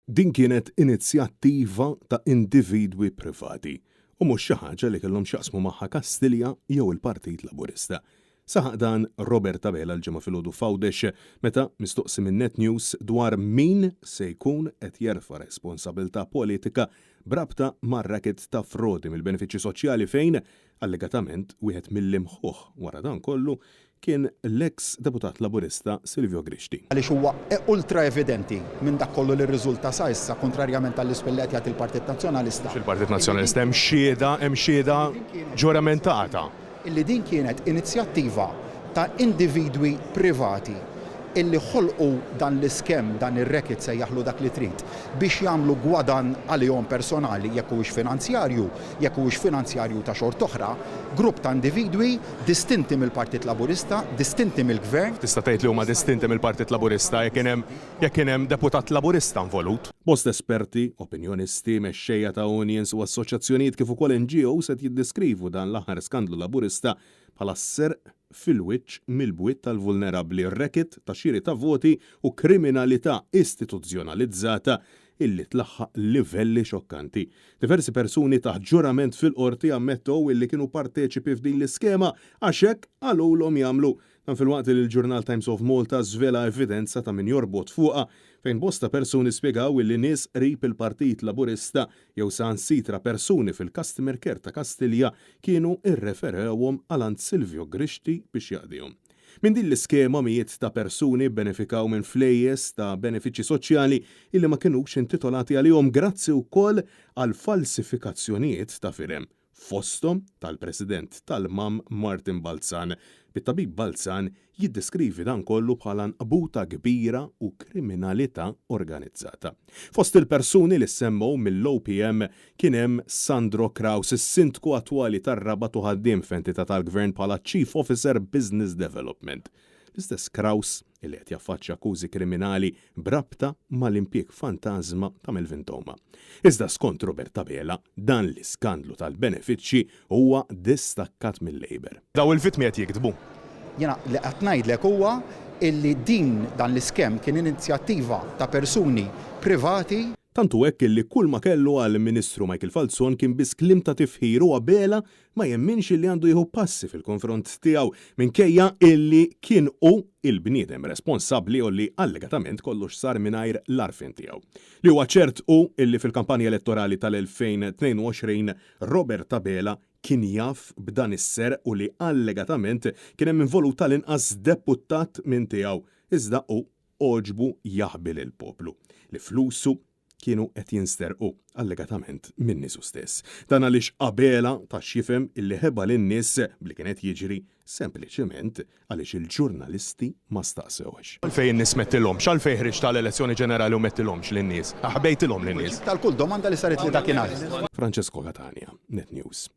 Din kienet inizjattiva ta' individwi privati u mhux xi ħaġa li kellhom x'jaqsmu magħha Kastilja jew il-Partit Laburista. Saħaq dan Robert Tabela l-ġimgħa filgħodu f'Għawdex meta mistoqsi minn Net News dwar min se jkun qed jerfa' responsabilità politika brabta mar-racket ta' frodi mill-benefiċċji soċjali fejn allegatament wieħed mill-imħuħ wara dan kollu kien l-eks deputat Laburista Silvio Grixti. Għaliex huwa ultra evidenti minn dak kollu li rriżulta sa issa kontrarjament għall-ispellet jagħti il-Partit Nazzjonalista. Il-Partit Nazzjonalista hemm xhieda ġuramentata. Illi din kienet inizjattiva ta' individwi privati illi ħolqu dan l-iskem, dan ir-racket se jaħlu dak li trid biex jagħmlu gwadan għalihom personali jekk huwiex finanzjarju, jekk huwiex finanzjarju ta' xort oħra, grupp ta' individwi distinti mill-Partit Laburista, distinti mill-Gvern. Tista' tgħid li huma distinti mill-Partit Laburista jekk kien hemm deputat Laburista involut. Bost esperti, opinjonisti, mexxejja ta' unions u assoċjazzjonijiet kif ukoll NGOs qed jiddeskrivu dan l-aħħar skandlu Laburista bħala serq fil-wiċċ mill-bwiet tal-vulnerabbli racket ta' xiri ta' voti u kriminalità istituzzjonalizzata illi tlaħħaq livelli xokkanti. Diversi persuni ta' ġurament fil-qorti ammettow illi kienu parteċipi f'din l-iskema għax hekk għalulhom jagħmlu. Dan fil-waqt li l-Journal Times of Malta żvela evidenza ta' min jorbot fuqha fejn bosta persuni spjegaw illi nies qrib il-Partit Laburista jew sansitra persuni fil-Customer Care ta' Kastilja kienu irreferewhom għal Ant Silvio Grixti biex jaqdihom. Min din l-iskema mijiet ta' persuni benefikaw minn flejjes ta' benefiċċji soċjali illi ma kinux intitolati għalihom grazzi wkoll għal falsifikazzjonijiet ta' firem. Fosthom tal-President tal-MAM Martin Balzan. Bit-tabib Balzan jiddeskrivi dan kollu bħala nqbuta kbira u kriminalità organizzata. Fost il-persuni li semmew mill-OPM kien hemm Sandro Kraus, is-sindku attwali tar-Rabat u ħaddiem f'entità tal-Gvern bħala Chief Officer Business Development. L-istess Kraus illi qed jaffaċċja akkużi kriminali brabta mal-impjieg fantażma ta' Melvin Toma. Iżda skont Robert Tabela, dan l-iskandlu tal-benefiċċji huwa distakkat mill-Labor. Daw il-vittmi qed jikdbu. Jena li qed ngħidlek huwa illi din dan l-iskem kien inizjattiva ta' persuni privati. Tantu hekk illi kull ma kellu għall-Ministru Michael Falzon kien biss kliem ta' tifħir u Tabela ma jemminx illi għandu jieħu passi fil-konfront tiegħu minkejja illi kien hu il-bniedem responsabbli u li allegatament kollox sar mingħajr l-arfin tiegħu. Li huwa ċert hu illi fil-kampanja elettorali tal-2022 Robert Tabela kien jaf b'dan is-ser u li allegatament kien hemm involut tal-inqas deputat minn tiegħu iżda hu oġbu jaħbil il-poplu li flusu kienu qed jinsterqu allegatament minn nisu stess. Dan għaliex Tabela tax jifhem illi ħeba lin-nies bli kienet jiġri sempliċement għaliex il-ġurnalisti ma staqsewx. Għalfejn in-nies mettilhomx, għalfejn ħriġ tal-elezzjoni ġenerali u mettilhomx lin-nies. Aħbejtilhom lin-nies. Tal-kull domanda li saret li dakinhar. Francesco Catania, Net News.